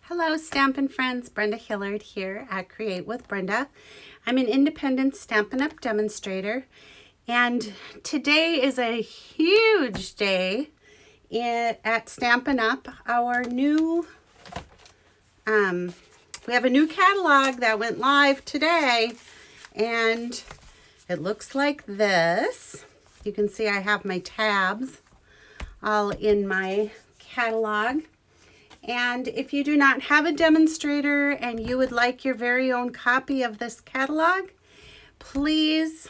Hello Stampin' Friends, Brenda Hillard here at Create with Brenda. I'm an independent Stampin' Up demonstrator, and today is a huge day at Stampin' Up. Our new, we have a new catalog that went live today, and it looks like this. You can see I have my tabs all in my catalog. And if you do not have a demonstrator and you would like your very own copy of this catalog, please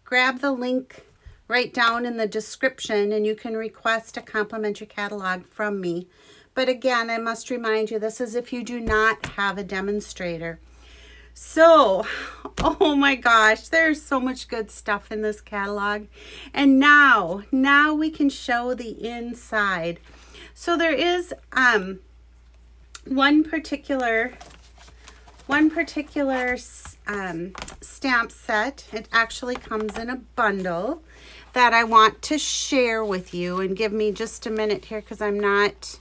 grab the link right down in the description and you can request a complimentary catalog from me. But again, I must remind you, this is if you do not have a demonstrator. So, oh my gosh, there's so much good stuff in this catalog. And now we can show the inside. So there is one particular stamp set. It actually comes in a bundle that I want to share with you. And give me just a minute here because I'm not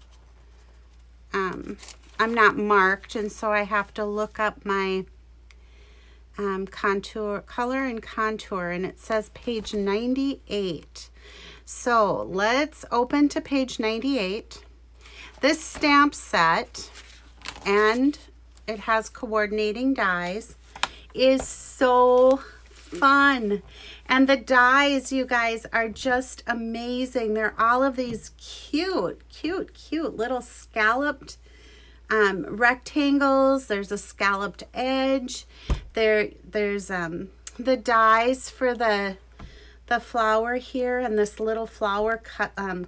marked, and so I have to look up my color and contour, and it says page 98. So let's open to page 98. This stamp set, and it has coordinating dies, is so fun. And the dies, you guys, are just amazing. They're all of these cute little scalloped rectangles. There's a scalloped edge. There's the dies for the flower here and this little flower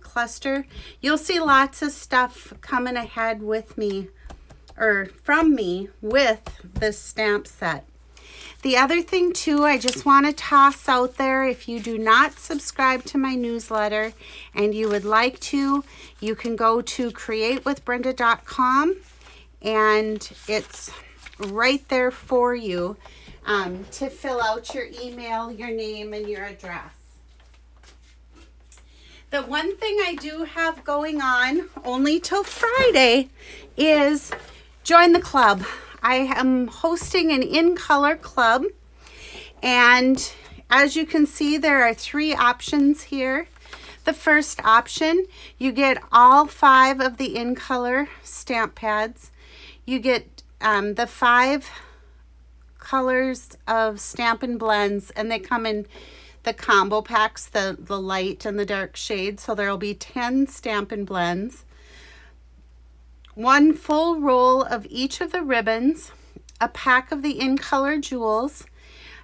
cluster. You'll see lots of stuff coming ahead with me or from me with this stamp set. The other thing too, I just want to toss out there, if you do not subscribe to my newsletter and you would like to, you can go to createwithbrenda.com and it's right there for you to fill out your email, your name, and your address. The one thing I do have going on only till Friday is join the club. I am hosting an in-color club, and as you can see, there are 3 options here. The first option, you get all 5 of the in-color stamp pads. You get the 5 colors of Stampin' Blends, and they come in the combo packs, the light and the dark shades. So there will be 10 Stampin' Blends, 1 full roll of each of the ribbons, a pack of the in-color jewels,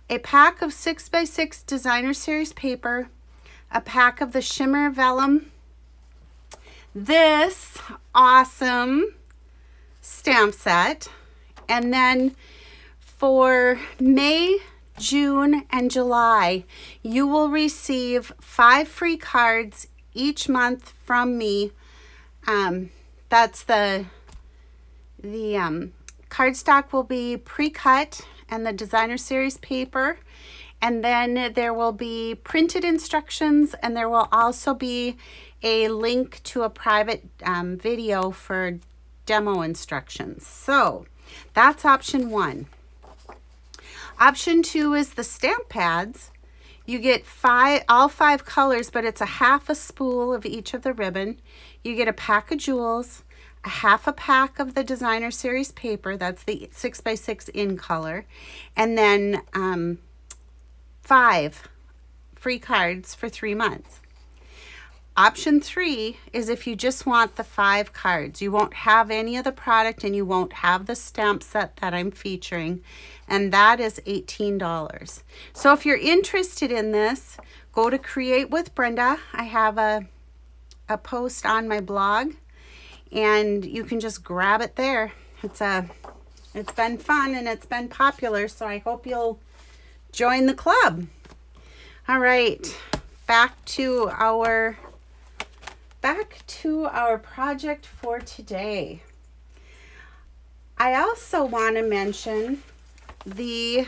a pack of 6x6 designer series paper, a pack of the shimmer vellum, this awesome stamp set, and then for May, June, and July, you will receive 5 free cards each month from me. That's the cardstock will be pre-cut and the designer series paper, and then there will be printed instructions, and there will also be a link to a private video for demo instructions. So that's option 1. Option 2 is the stamp pads. You get all 5 colors, but it's a half a spool of each of the ribbon. You get a pack of jewels, a half a pack of the designer series paper, that's the 6x6 in color, and then 5 free cards for 3 months. Option 3 is if you just want the 5 cards. You won't have any of the product and you won't have the stamp set that I'm featuring, and that is $18. So if you're interested in this, go to Create with Brenda. I have a post on my blog, and you can just grab it there. It's been fun and it's been popular, so I hope you'll join the club. All right, back to our project for today. I also want to mention the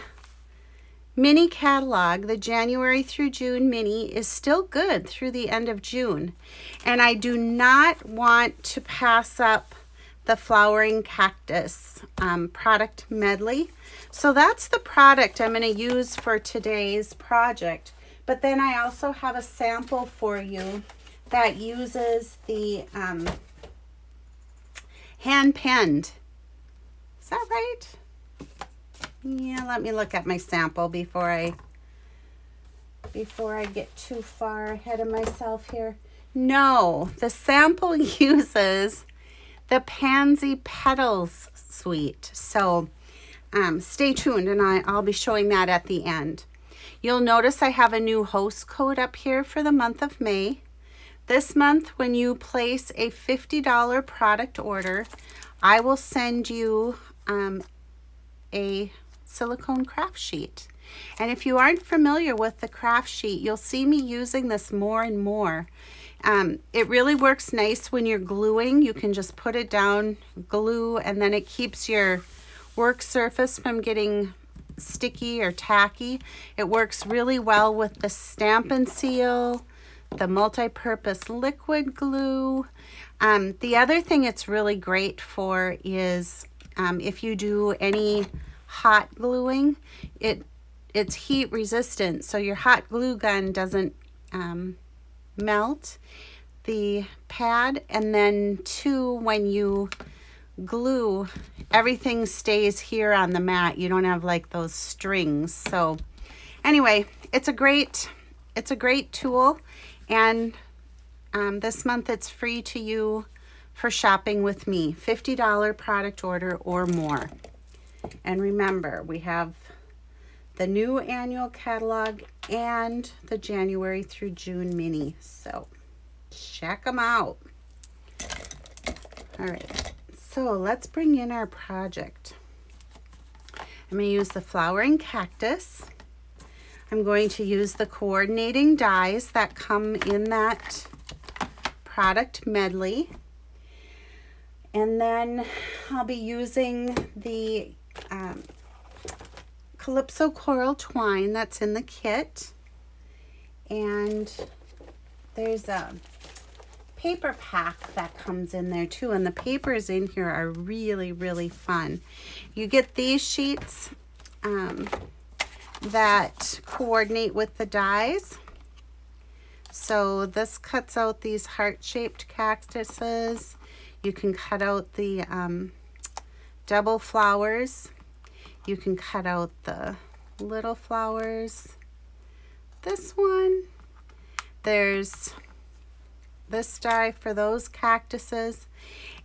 mini catalog. The January through June mini is still good through the end of June, and I do not want to pass up the Flowering Cactus Product Medley. So that's the product I'm going to use for today's project. But then I also have a sample for you that uses the hand penned. Is that right? Yeah, let me look at my sample before I get too far ahead of myself here. No, the sample uses the Pansy Petals suite. So stay tuned, and I'll be showing that at the end. You'll notice I have a new host code up here for the month of May. This month, when you place a $50 product order, I will send you a silicone craft sheet. And if you aren't familiar with the craft sheet, you'll see me using this more and more. It really works nice when you're gluing. You can just put it down, glue, and then it keeps your work surface from getting sticky or tacky. It works really well with the Stampin' Seal, the multi-purpose liquid glue. The other thing it's really great for is if you do any hot gluing, it's heat resistant, so your hot glue gun doesn't melt the pad, and then too, when you glue, everything stays here on the mat. You don't have like those strings. So anyway, it's a great tool, and this month it's free to you for shopping with me. $50 product order or more. And remember, we have the new annual catalog and the January through June mini. So check them out. All right, so let's bring in our project. I'm going to use the Flowering Cactus. I'm going to use the coordinating dies that come in that product medley. And then I'll be using the Calypso Coral twine that's in the kit. And there's a paper pack that comes in there too, and the papers in here are really, really fun. You get these sheets that coordinate with the dies. So this cuts out these heart-shaped cactuses. You can cut out the double flowers. You can cut out the little flowers. This one, there's this die for those cactuses.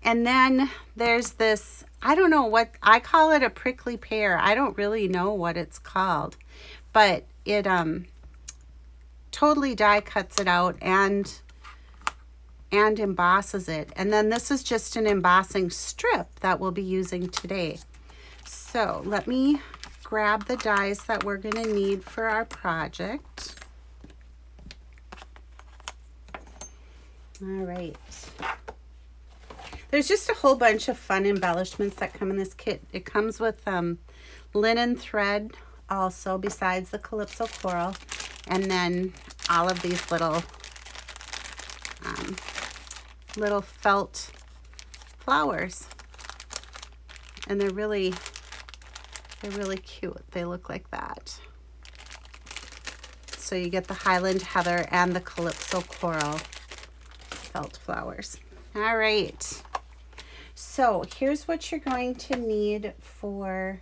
And then there's this, I don't know what, I call it a prickly pear. I don't really know what it's called, but it totally die cuts it out and embosses it. And then this is just an embossing strip that we'll be using today. So let me grab the dies that we're going to need for our project. All right. There's just a whole bunch of fun embellishments that come in this kit. It comes with linen thread also, besides the Calypso Coral, and then all of these little felt flowers. And they're really cute. They look like that. So you get the Highland Heather and the Calypso Coral felt flowers. All right. So here's what you're going to need for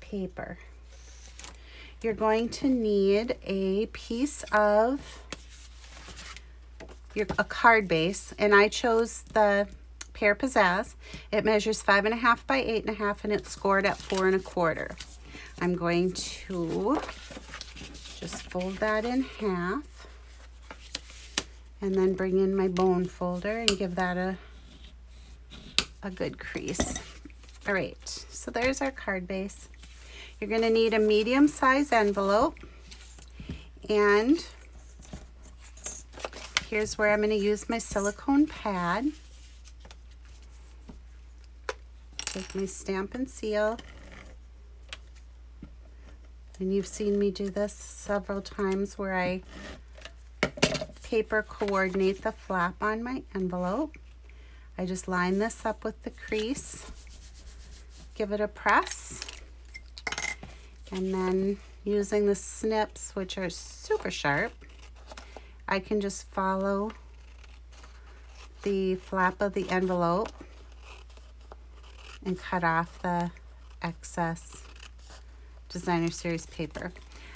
paper. You're going to need a piece of a card base, and I chose the Pear Pizzazz. It measures 5.5 by 8.5, and it's scored at 4 1/4. I'm going to just fold that in half, and then bring in my bone folder and give that a good crease. All right, so there's our card base. You're going to need a medium-size envelope, and here's where I'm going to use my silicone pad. Take my Stampin' Seal, and you've seen me do this several times where I paper coordinate the flap on my envelope. I just line this up with the crease, give it a press, and then using the snips, which are super sharp, I can just follow the flap of the envelope and cut off the excess designer series paper.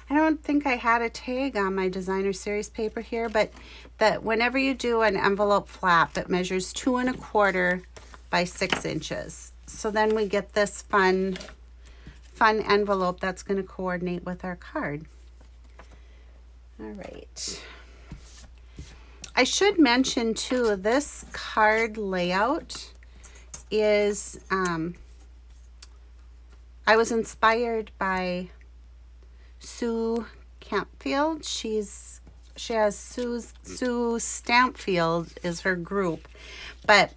I don't think I had a tag on my designer series paper here, but that whenever you do an envelope flap, it measures 2 1/4 by 6 inches. So then we get this fun envelope that's going to coordinate with our card. All right. I should mention too, this card layout is, I was inspired by Sue Campfield. She has Sue Stampfield is her group, but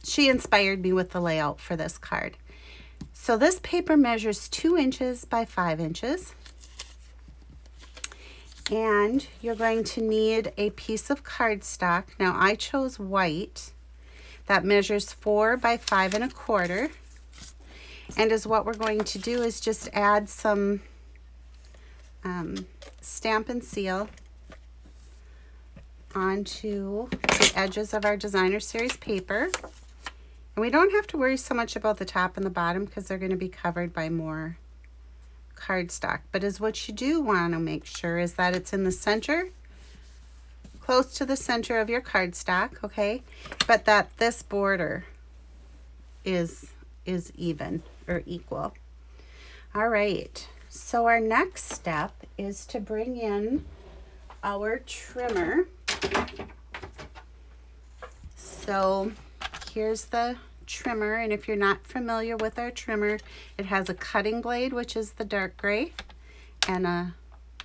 she inspired me with the layout for this card. So this paper measures 2 inches by 5 inches, and you're going to need a piece of cardstock. Now I chose white. That measures 4 by 5 1/4. And is what we're going to do is just add some Stamp and Seal onto the edges of our designer series paper. And we don't have to worry so much about the top and the bottom because they're going to be covered by more cardstock. But is what you do want to make sure is that it's in the center, close to the center of your cardstock, okay? But that this border is even or equal. All right, so our next step is to bring in our trimmer. So here's the trimmer, and if you're not familiar with our trimmer, it has a cutting blade, which is the dark gray, and a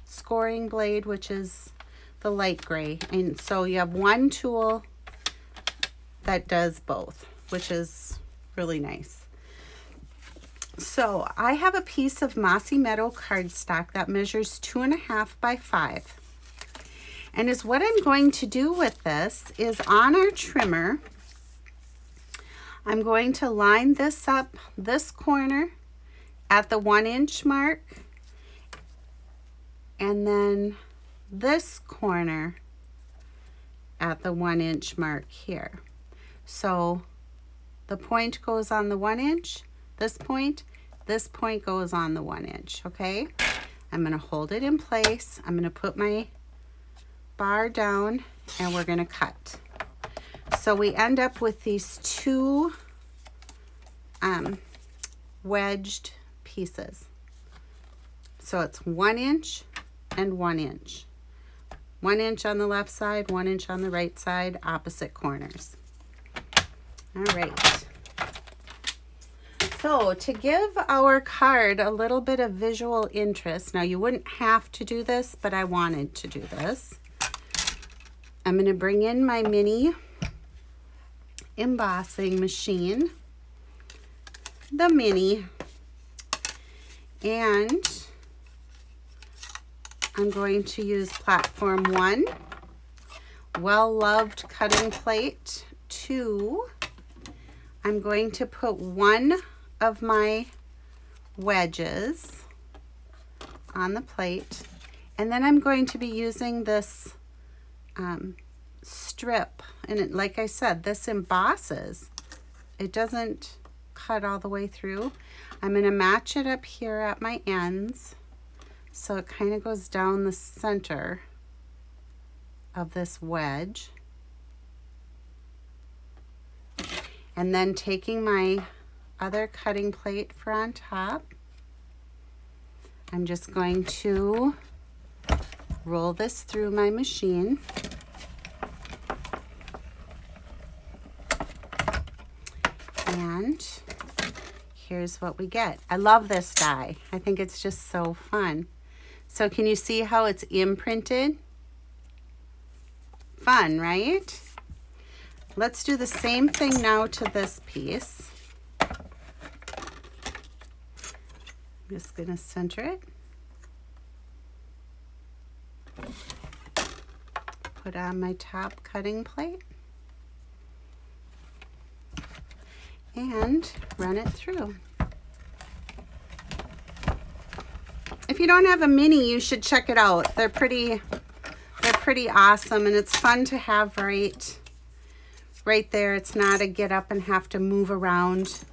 scoring blade, which is the light gray. And so you have one tool that does both, which is really nice. So I have a piece of Mossy Meadow cardstock that measures 2 1/2 by 5. And is what I'm going to do with this is on our trimmer, I'm going to line this up, this corner at the 1 inch mark, and then this corner at the 1 inch mark here. So the point goes on the 1 inch, this point goes on the 1 inch, okay? I'm gonna hold it in place. I'm gonna put my bar down and we're gonna cut. So we end up with these two wedged pieces. So it's 1 inch and 1 inch. 1 inch on the left side, 1 inch on the right side, opposite corners. All right. So to give our card a little bit of visual interest, now you wouldn't have to do this, but I wanted to do this. I'm going to bring in my mini embossing machine, the mini, and I'm going to use platform 1, well-loved cutting plate 2. I'm going to put one of my wedges on the plate, and then I'm going to be using this strip, and it, like I said, this embosses. It doesn't cut all the way through. I'm going to match it up here at my ends so it kind of goes down the center of this wedge. And then taking my other cutting plate for on top, I'm just going to roll this through my machine. And here's what we get. I love this die. I think it's just so fun. So can you see how it's imprinted? Fun, right? Let's do the same thing now to this piece. I'm just going to center it. Put on my top cutting plate. and run it through. If you don't have a mini, you should check it out. They're pretty awesome, and it's fun to have right there. It's not a get up and have to move around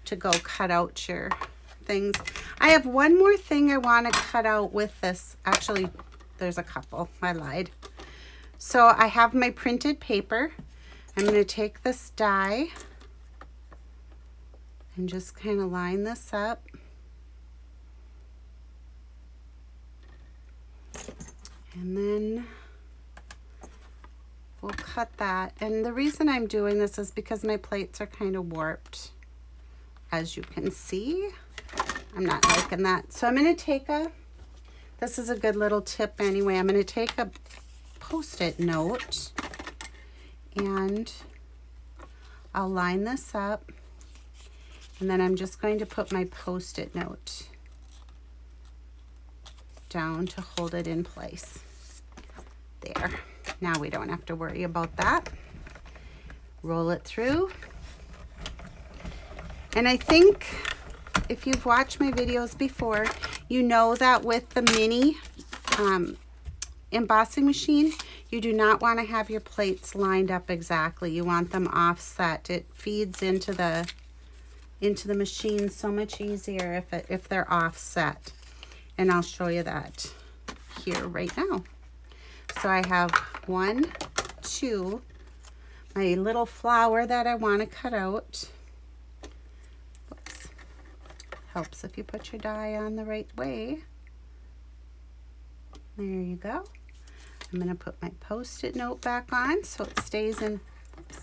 to go cut out your things. I have one more thing I want to cut out with this. Actually, there's a couple. I lied. So I have my printed paper. I'm going to take this die and just kind of line this up. And then we'll cut that. And the reason I'm doing this is because my plates are kind of warped, as you can see. I'm not liking that. So I'm going to take this is a good little tip anyway. I'm going to take a Post-it note and I'll line this up. And then I'm just going to put my Post-it note down to hold it in place. There. Now we don't have to worry about that. Roll it through. And I think if you've watched my videos before, you know that with the mini embossing machine, you do not want to have your plates lined up exactly. You want them offset. It feeds into the machine so much easier if they're offset. And I'll show you that here right now. So I have 1, 2, my little flower that I want to cut out. Whoops. Helps if you put your die on the right way. There you go. I'm going to put my Post-it note back on so it stays in. Oops.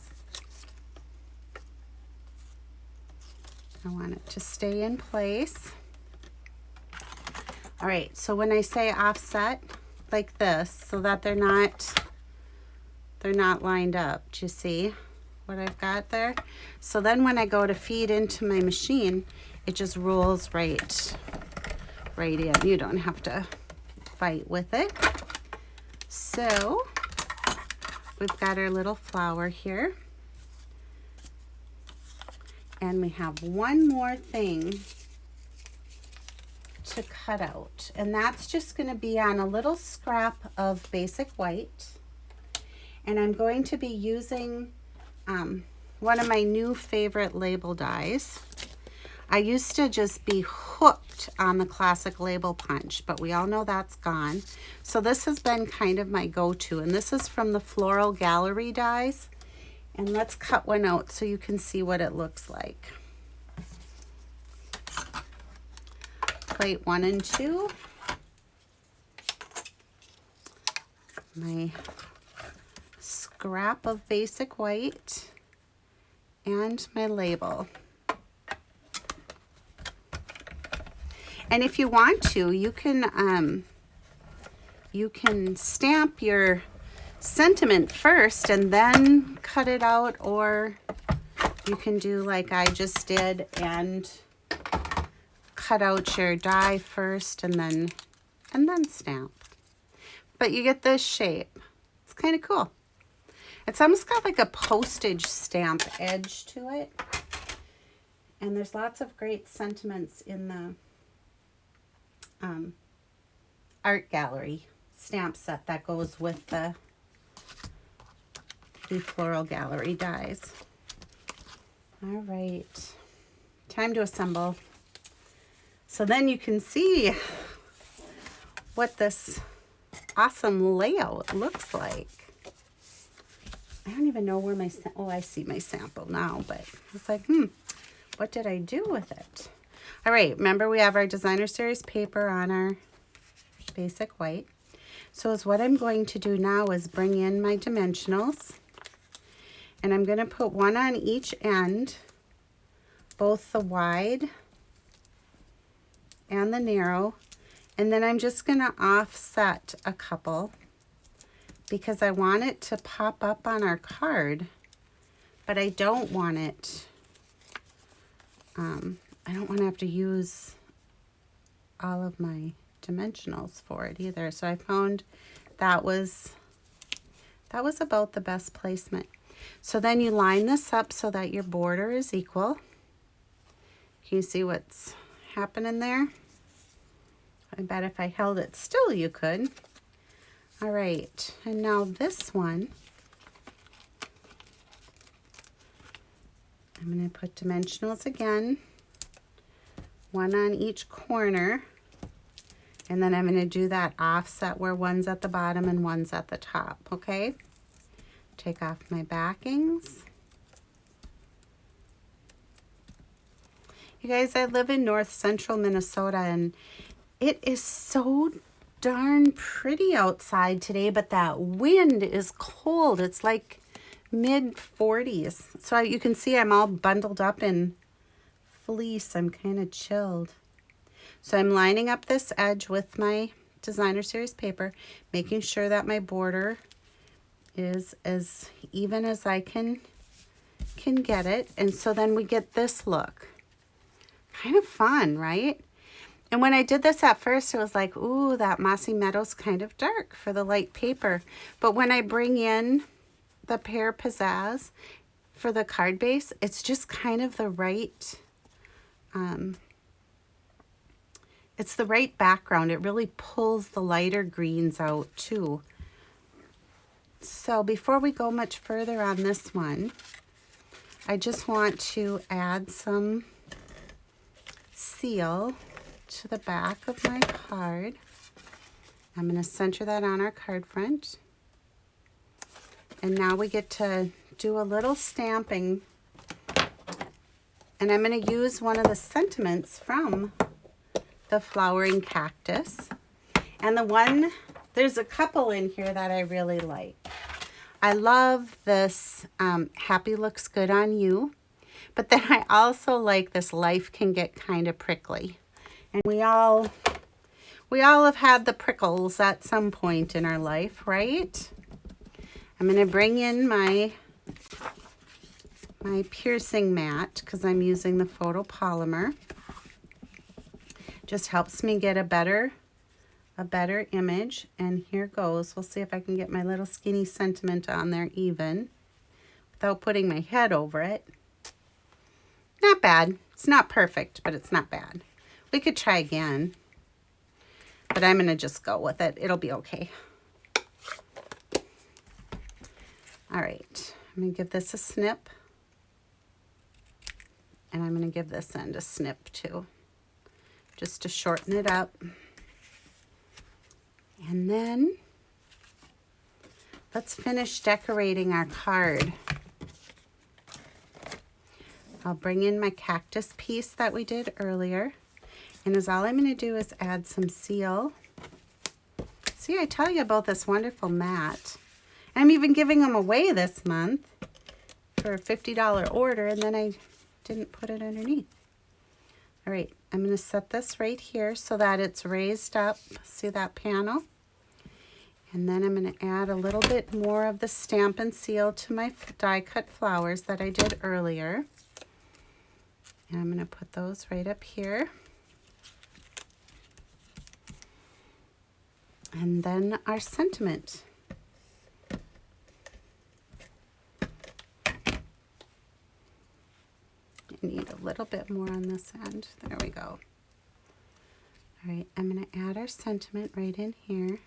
I want it to stay in place. All right, so when I say offset, like this, so that they're not lined up. Do you see what I've got there? So then when I go to feed into my machine, it just rolls right in. You don't have to fight with it. So we've got our little flower here. And we have one more thing to cut out, and that's just going to be on a little scrap of basic white. And I'm going to be using one of my new favorite label dies. I used to just be hooked on the classic label punch, but we all know that's gone. So this has been kind of my go-to, and this is from the Floral Gallery dies. And let's cut one out so you can see what it looks like. Plate 1 and 2. My scrap of basic white and my label. And if you want to, you can stamp your sentiment first and then cut it out, or you can do like I just did and cut out your die first and then stamp. But you get this shape. It's kind of cool. It's almost got like a postage stamp edge to it. And there's lots of great sentiments in the art gallery stamp set that goes with the Floral Gallery dies. All right, time to assemble. So then you can see what this awesome layout looks like. I don't even know where my, oh, I see my sample now, but it's like, what did I do with it? All right, remember we have our designer series paper on our basic white. So what I'm going to do now is bring in my dimensionals, and I'm going to put one on each end, both the wide and the narrow, and then I'm just going to offset a couple because I want it to pop up on our card, but I don't want it, I don't want to have to use all of my dimensionals for it either. So I found that was about the best placement. So then you line this up so that your border is equal. Can you see what's happening there? I bet if I held it still you could. All right, and now this one, I'm going to put dimensionals again, one on each corner, and then I'm going to do that offset where one's at the bottom and one's at the top, okay? Take off my backings. You guys, I live in north central Minnesota, and it is so darn pretty outside today, but that wind is cold. It's like mid 40s. So you can see I'm all bundled up in fleece. I'm kind of chilled. So I'm lining up this edge with my designer series paper, making sure that my border is as even as I can get it. And so then we get this look. Kind of fun, right? And when I did this at first, it was like, ooh, that Mossy Meadow's kind of dark for the light paper. But when I bring in the Pear Pizzazz for the card base, it's just kind of the right, it's the right background. It really pulls the lighter greens out too. So before we go much further on this one, I just want to add some seal to the back of my card. I'm going to center that on our card front. And now we get to do a little stamping. And I'm going to use one of the sentiments from the Flowering Cactus. And there's a couple in here that I really like. I love this Happy Looks Good on You. But then I also like this Life Can Get Kind of Prickly. And we all have had the prickles at some point in our life, right? I'm going to bring in my piercing mat because I'm using the photopolymer. Just helps me get a better image. And here goes. We'll see if I can get my little skinny sentiment on there even without putting my head over it. Not bad. It's not perfect, but it's not bad. We could try again, but I'm going to just go with it. It'll be okay. All right. I'm going to give this a snip, and I'm going to give this end a snip too, just to shorten it up. And then let's finish decorating our card. I'll bring in my cactus piece that we did earlier. And all I'm going to do is add some seal. See, I tell you about this wonderful mat. I'm even giving them away this month for a $50 order, and then I didn't put it underneath. All right, I'm going to set this right here so that it's raised up. See that panel? And then I'm going to add a little bit more of the Stampin' Seal to my die cut flowers that I did earlier. And I'm going to put those right up here. And then our sentiment. I need a little bit more on this end. There we go. All right, I'm going to add our sentiment right in here.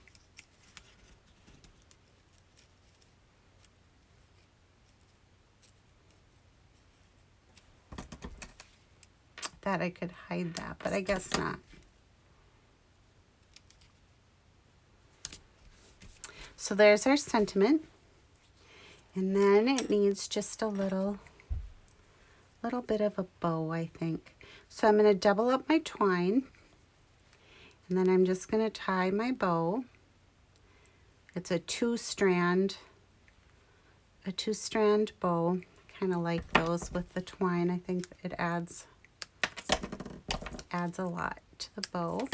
Thought I could hide that, but I guess not. So there's our sentiment. And then it needs just a little bit of a bow, I think. So I'm going to double up my twine. And then I'm just going to tie my bow. It's a two-strand bow. Kind of like those with the twine. I think it adds a lot to the bow.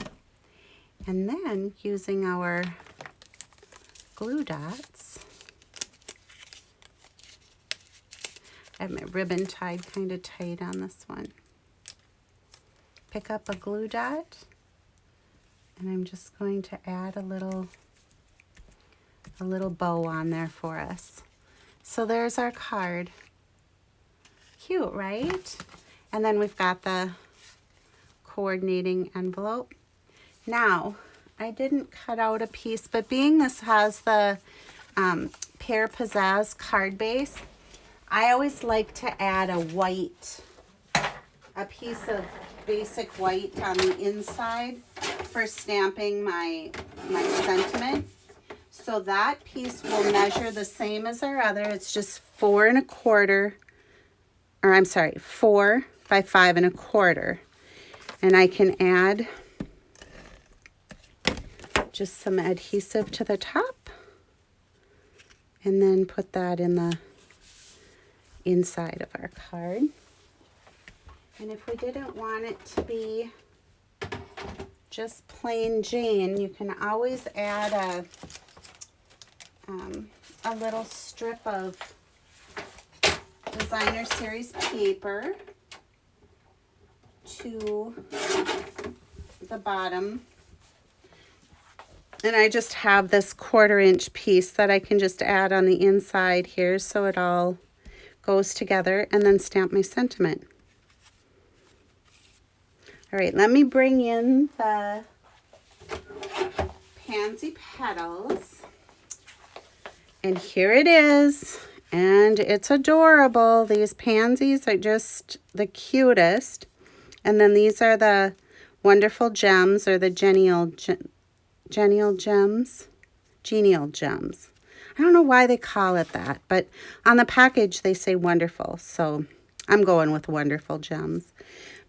And then using our glue dots, I have my ribbon tied kind of tight on this one. Pick up a glue dot, and I'm just going to add a little bow on there for us. So there's our card. Cute, right? And then we've got the coordinating envelope. Now, I didn't cut out a piece, but being this has the Pear Pizzazz card base, I always like to add a piece of basic white on the inside for stamping my sentiment. So that piece will measure the same as our other. It's just 4 1/4, or I'm sorry, 4 by 5 1/4. And I can add just some adhesive to the top and then put that in the inside of our card. And if we didn't want it to be just plain Jane, you can always add a little strip of designer series paper to the bottom. And I just have this 1/4 inch piece that I can just add on the inside here so it all goes together, and then stamp my sentiment. All right, let me bring in the pansy petals. And here it is. And it's adorable. These pansies are just the cutest. And then these are the wonderful gems, or the genial gems. I don't know why they call it that, but on the package they say wonderful. So I'm going with wonderful gems.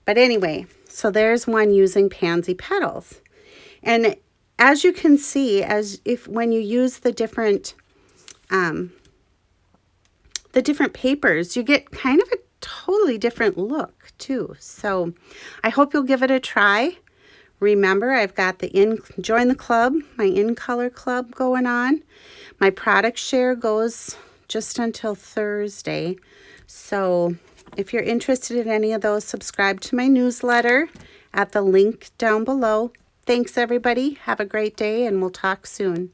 But anyway, so there's one using pansy petals. And as you can see, when you use the different papers, you get kind of a totally different look too. So I hope you'll give it a try. Remember, I've got the join the club, my in color club going on. My product share goes just until Thursday. So if you're interested in any of those, subscribe to my newsletter at the link down below. Thanks everybody. Have a great day, and we'll talk soon.